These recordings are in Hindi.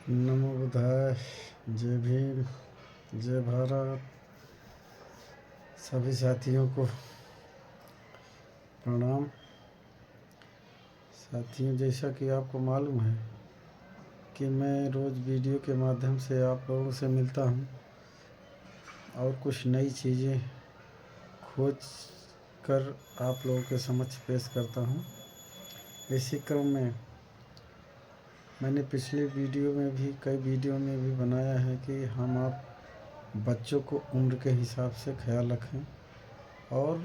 नमो बुद्धाय। जय भीम, जय भारत। सभी साथियों को प्रणाम। साथियों, जैसा कि आपको मालूम है कि मैं रोज़ वीडियो के माध्यम से आप लोगों से मिलता हूं और कुछ नई चीज़ें खोज कर आप लोगों के समक्ष पेश करता हूं। इसी क्रम में मैंने पिछले वीडियो में भी कई वीडियो में भी बनाया है कि हम आप बच्चों को उम्र के हिसाब से ख्याल रखें और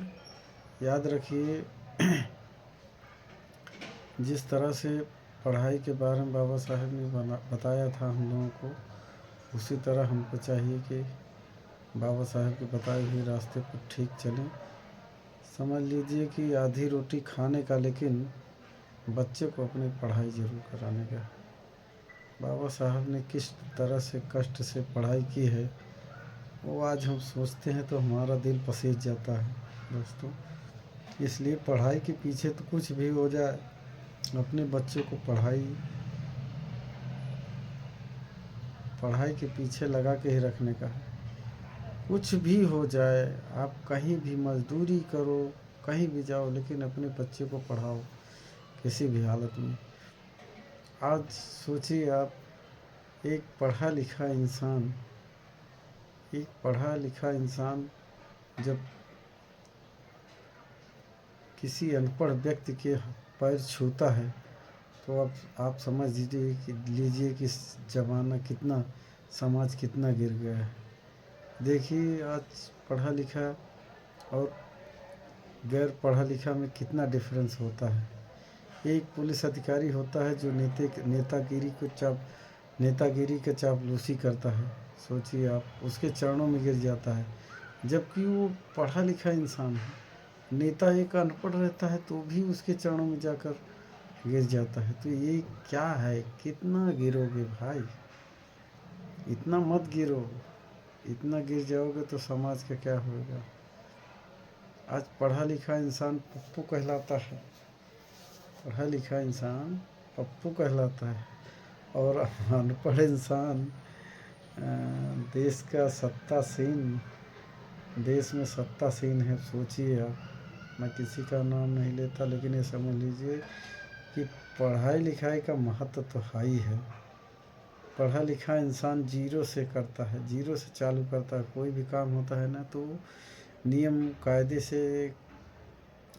याद रखिए जिस तरह से पढ़ाई के बारे में बाबा साहब ने बताया था हम लोगों को, उसी तरह हमको चाहिए कि बाबा साहब के बताए हुए रास्ते पर ठीक चलें। समझ लीजिए कि आधी रोटी खाने का, लेकिन बच्चे को अपनी पढ़ाई ज़रूर कराने का। बाबा साहब ने किस तरह से कष्ट से पढ़ाई की है वो आज हम सोचते हैं तो हमारा दिल पसीज जाता है दोस्तों। इसलिए पढ़ाई के पीछे तो कुछ भी हो जाए, अपने बच्चों को पढ़ाई के पीछे लगा के ही रखने का है। कुछ भी हो जाए, आप कहीं भी मजदूरी करो, कहीं भी जाओ, लेकिन अपने बच्चे को पढ़ाओ किसी भी हालत में। आज सोचिए आप, एक पढ़ा लिखा इंसान जब किसी अनपढ़ व्यक्ति के पैर छूता है तो अब आप समझ लीजिए कि ज़माना कितना, समाज कितना गिर गया है। देखिए आज पढ़ा लिखा और गैर पढ़ा लिखा में कितना डिफरेंस होता है। एक पुलिस अधिकारी होता है जो नेतागिरी का चापलूसी करता है, सोचिए आप, उसके चरणों में गिर जाता है, जबकि वो पढ़ा लिखा इंसान है। नेता एक अनपढ़ रहता है तो भी उसके चरणों में जाकर गिर जाता है। तो ये क्या है, कितना गिरोगे भाई, इतना मत गिरो। इतना गिर जाओगे तो समाज का क्या होगा। आज पढ़ा लिखा इंसान पप्पू कहलाता है, पढ़ा लिखा इंसान पप्पू कहलाता है, और अनपढ़ इंसान देश का सत्तासीन, देश में सत्तासीन है। सोचिए आप, मैं किसी का नाम नहीं लेता, लेकिन ये समझ लीजिए कि पढ़ाई लिखाई का महत्व तो हाई है। पढ़ा लिखा इंसान जीरो से करता है, जीरो से चालू करता है। कोई भी काम होता है ना तो नियम कायदे से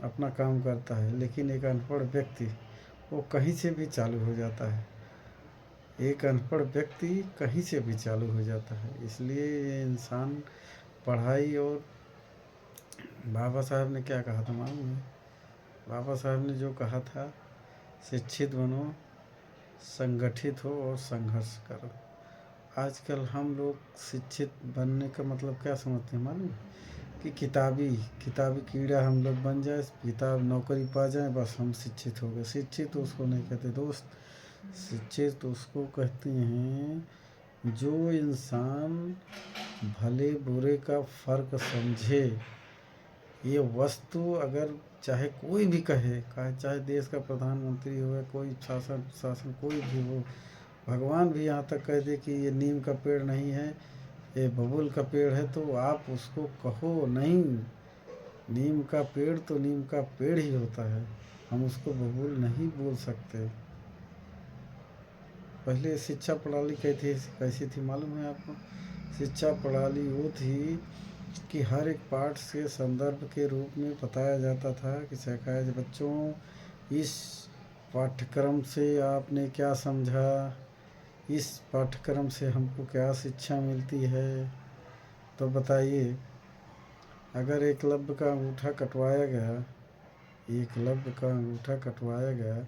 अपना काम करता है, लेकिन एक अनपढ़ व्यक्ति वो कहीं से भी चालू हो जाता है। एक अनपढ़ व्यक्ति कहीं से भी चालू हो जाता है। इसलिए ये इंसान पढ़ाई, और बाबा साहब ने क्या कहा था मालूम है? बाबा साहब ने जो कहा था, शिक्षित बनो, संगठित हो और संघर्ष करो। आजकल हम लोग शिक्षित बनने का मतलब क्या समझते हैं मालूम है? कि किताबी कीड़ा हम लोग बन जाए, किताब नौकरी पा जाए, बस हम शिक्षित हो गए। शिक्षित तो उसको नहीं कहते दोस्त, शिक्षित तो उसको कहते हैं जो इंसान भले बुरे का फ़र्क समझे। ये वस्तु अगर चाहे कोई भी कहे, चाहे देश का प्रधानमंत्री हो, कोई शासन कोई भी हो, भगवान भी यहाँ तक कह दे कि ये नीम का पेड़ नहीं है, ये बबूल का पेड़ है, तो आप उसको कहो नहीं। नीम का पेड़ तो नीम का पेड़ ही होता है, हम उसको बबूल नहीं बोल सकते। पहले शिक्षा प्रणाली कैसी थी मालूम है आपको? शिक्षा प्रणाली वो थी कि हर एक पाठ से संदर्भ के रूप में बताया जाता था कि शायद बच्चों, इस पाठ्यक्रम से आपने क्या समझा, इस पाठ्यक्रम से हमको क्या शिक्षा मिलती है। तो बताइए, अगर एकलव्य का अंगूठा कटवाया गया,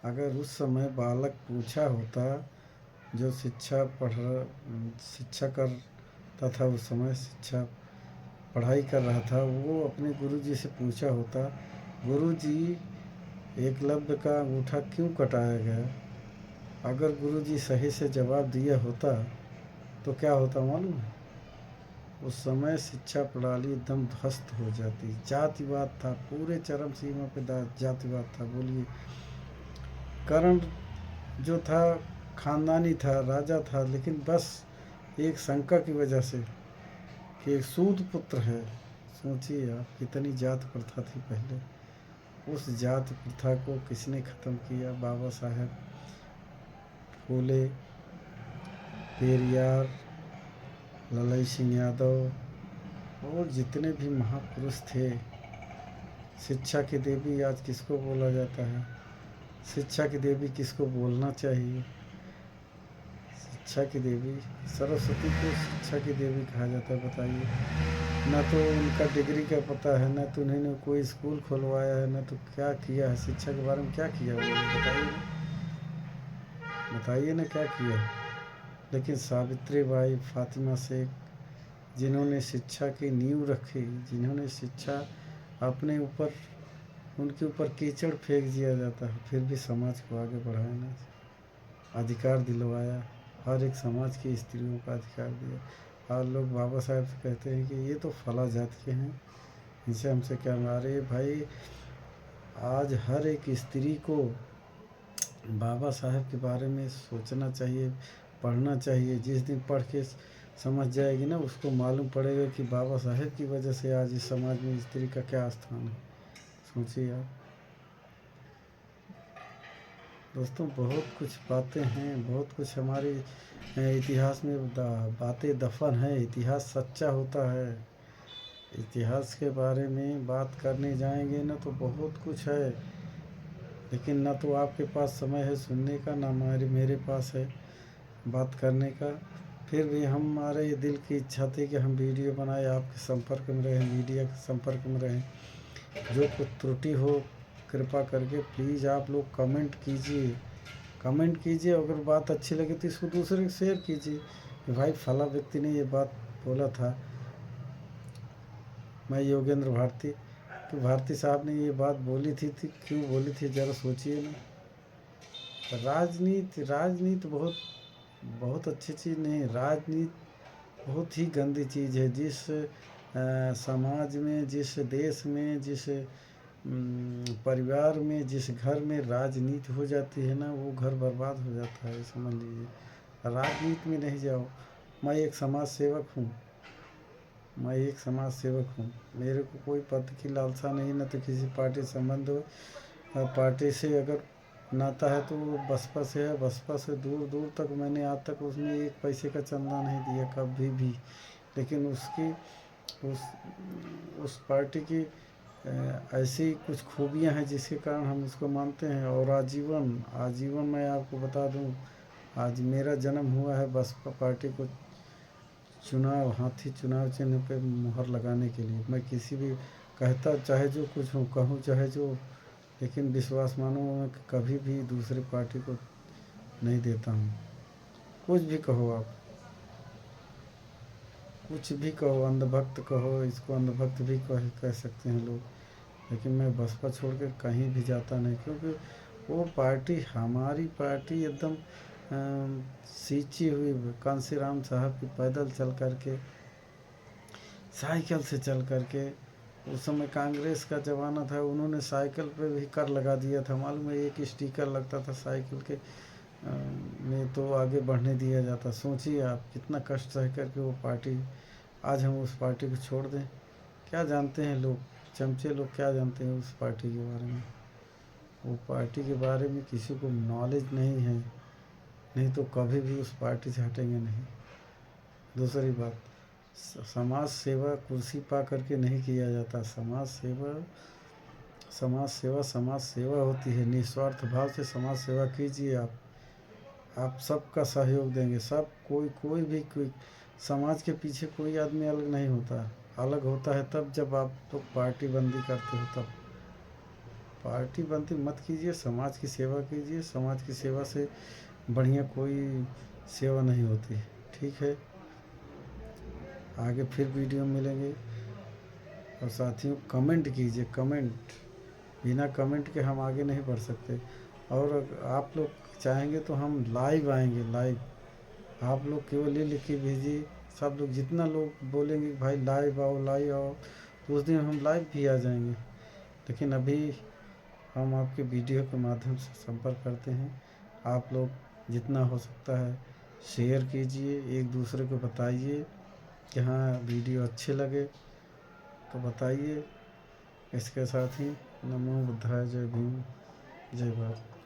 अगर उस समय बालक पूछा होता, जो शिक्षा करता था उस समय, पढ़ाई कर रहा था, वो अपने गुरुजी से पूछा होता, गुरुजी एकलव्य का अंगूठा क्यों कटाया गया? अगर गुरुजी सही से जवाब दिया होता तो क्या होता मालूम है? उस समय शिक्षा प्रणाली एकदम ध्वस्त हो जाती। जातिवाद था, पूरे चरम सीमा पे जातिवाद था। बोलिए, कर्ण जो था, खानदानी था, राजा था, लेकिन बस एक शंका की वजह से कि एक सूद पुत्र है। सोचिए आप, कितनी जात प्रथा थी पहले। उस जात प्रथा को किसने ख़त्म किया? बाबा साहेब फूले, पेरियार, ललई सिंह यादव और जितने भी महापुरुष थे। शिक्षा की देवी आज किसको बोला जाता है? शिक्षा की देवी किसको बोलना चाहिए? शिक्षा की देवी सरस्वती को शिक्षा की देवी कहा जाता है। बताइए, न तो उनका डिग्री का पता है, न तो उन्होंने कोई स्कूल खुलवाया है, न तो क्या किया है शिक्षा के बारे में। क्या किया उन्होंने? बताइए ना, बताइए ना क्या किया है। लेकिन सावित्री बाई, फातिमा शेख, जिन्होंने शिक्षा की नींव रखी, जिन्होंने शिक्षा अपने ऊपर, उनके ऊपर कीचड़ फेंक दिया जाता है, फिर भी समाज को आगे बढ़ाया ना, अधिकार दिलवाया, हर एक समाज की स्त्रियों का अधिकार दिया। और लोग बाबा साहेब से कहते हैं कि ये तो फला जात के हैं, इनसे हमसे क्या मारे भाई। आज हर एक स्त्री को बाबा साहेब के बारे में सोचना चाहिए, पढ़ना चाहिए। जिस दिन पढ़ के समझ जाएगी ना, उसको मालूम पड़ेगा कि बाबा साहेब की वजह से आज इस समाज में स्त्री का क्या स्थान है। सोचिए आप दोस्तों, बहुत कुछ बातें हैं, बहुत कुछ हमारे इतिहास में बातें दफन है। इतिहास सच्चा होता है। इतिहास के बारे में बात करने जाएंगे ना तो बहुत कुछ है, लेकिन ना तो आपके पास समय है सुनने का, ना मेरे पास है बात करने का। फिर भी हमारे दिल की इच्छा थी कि हम वीडियो बनाए, आपके संपर्क में रहें, मीडिया के संपर्क में रहें। जो कुछ त्रुटि हो कृपा करके प्लीज़ आप लोग कमेंट कीजिए, कमेंट कीजिए। अगर बात अच्छी लगे तो इसको दूसरे को शेयर कीजिए कि भाई फला व्यक्ति ने ये बात बोला था। मैं योगेंद्र भारती, तो भारती साहब ने ये बात बोली थी क्यों बोली थी, ज़रा सोचिए ना। राजनीति राजनीति बहुत बहुत अच्छी चीज़ नहीं। राजनीति बहुत ही गंदी चीज़ है। जिस समाज में, जिस देश में, जिस परिवार में, जिस घर में राजनीति हो जाती है ना, वो घर बर्बाद हो जाता है, समझ लीजिए। राजनीति में नहीं जाओ। मैं एक समाज सेवक हूँ, मैं एक समाज सेवक हूँ। मेरे को कोई पद की लालसा नहीं, न तो किसी पार्टी संबंध हो। पार्टी से अगर नाता है तो वो बसपा से है। बसपा से दूर दूर तक मैंने आज तक उसमें एक पैसे का चंदा नहीं दिया कभी भी। लेकिन उसकी उस पार्टी की ऐसी कुछ खूबियां हैं जिसके कारण हम उसको मानते हैं। और आजीवन आजीवन मैं आपको बता दूं, आज मेरा जन्म हुआ है बसपा पार्टी को चुनाव, हाथी चुनाव चिन्ह पे मुहर लगाने के लिए। मैं किसी भी कहता चाहे जो कुछ हूँ, कहूँ चाहे जो, लेकिन विश्वास मानो मैं कभी भी दूसरी पार्टी को नहीं देता हूँ। कुछ भी कहो आप, कुछ भी कहो, अंधभक्त कहो, इसको अंधभक्त भी कह सकते हैं लोग। लेकिन मैं बसपा छोड़ कर कहीं भी जाता नहीं, क्योंकि वो पार्टी, हमारी पार्टी एकदम सींची हुई कांसीराम साहब की पैदल चल करके, साइकिल से चल करके। उस समय कांग्रेस का ज़माना था, उन्होंने साइकिल पे भी कर लगा दिया था, मालूम है। एक स्टिकर लगता था साइकिल के में तो आगे बढ़ने दिया जाता। सोचिए आप कितना कष्ट सह करके वो पार्टी, आज हम उस पार्टी को छोड़ दें। क्या जानते हैं लोग, चमचे लोग क्या जानते हैं उस पार्टी के बारे में। वो पार्टी के बारे में किसी को नॉलेज नहीं है, नहीं तो कभी भी उस पार्टी से हटेंगे नहीं। दूसरी बात, समाज सेवा कुर्सी पा करके नहीं किया जाता। समाज सेवा समाज सेवा होती है। निस्वार्थ भाव से समाज सेवा कीजिए आप सबका सहयोग देंगे। सब कोई भी कोई समाज के पीछे कोई आदमी अलग नहीं होता। अलग होता है तब जब आप तो पार्टी बंदी करते हो, तब। पार्टी बंदी मत कीजिए, समाज की सेवा कीजिए। समाज की सेवा से बढ़िया कोई सेवा नहीं होती। ठीक है, आगे फिर वीडियो मिलेंगे। और साथियों कमेंट कीजिए, कमेंट, बिना कमेंट के हम आगे नहीं बढ़ सकते। और आप लोग चाहेंगे तो हम लाइव आएंगे, लाइव। आप लोग केवल ये लिख के भेजिए, सब लोग जितना लोग बोलेंगे भाई लाइव आओ, लाइव आओ, तो उस दिन हम लाइव भी आ जाएंगे। लेकिन अभी हम आपके वीडियो के माध्यम से संपर्क करते हैं। आप लोग जितना हो सकता है शेयर कीजिए, एक दूसरे को बताइए कि हाँ वीडियो अच्छे लगे तो बताइए। इसके साथ ही नमो बुद्धाय, जय भीम, जय भारत।